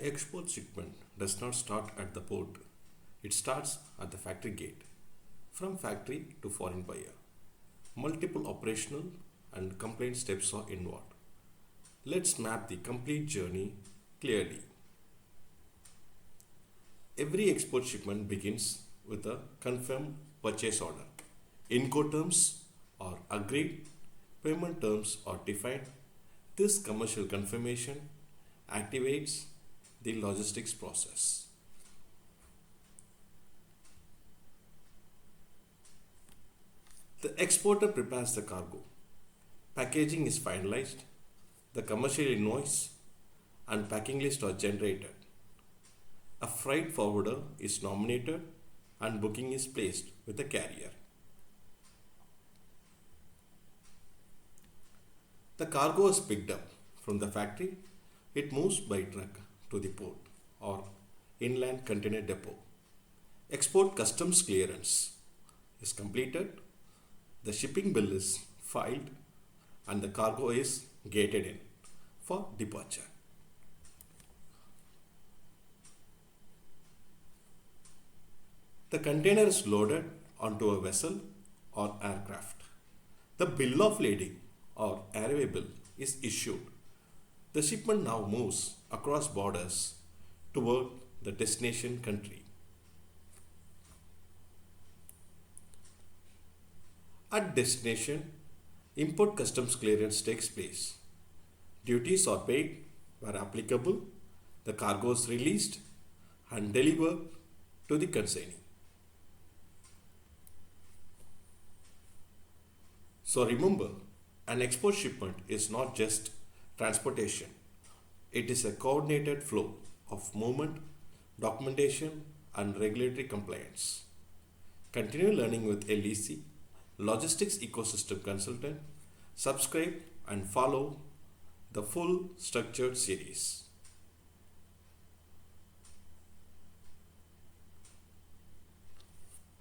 Export shipment does not start at the port. It starts at the factory gate, from factory to foreign buyer. Multiple operational and complaint steps are involved. Let's map the complete journey clearly. Every export shipment begins with a confirmed purchase order. Incoterms are agreed, payment terms are defined. This commercial confirmation activates the logistics process. The exporter prepares the cargo. Packaging is finalized. The commercial invoice and packing list are generated. A freight forwarder is nominated and booking is placed with the carrier. The cargo is picked up from the factory. It moves by truck to the port or inland container depot. Export customs clearance is completed. The shipping bill is filed and the cargo is gated in for departure. The container is loaded onto a vessel or aircraft. The bill of lading or arrival bill is issued. The shipment now moves across borders toward the destination country. At destination, import customs clearance takes place. Duties are paid where applicable, the cargo is released and delivered to the consignee. So remember, an export shipment is not just transportation. It is a coordinated flow of movement, documentation, and regulatory compliance. Continue learning with LEC, Logistics Ecosystem Consultant. Subscribe and follow the full structured series.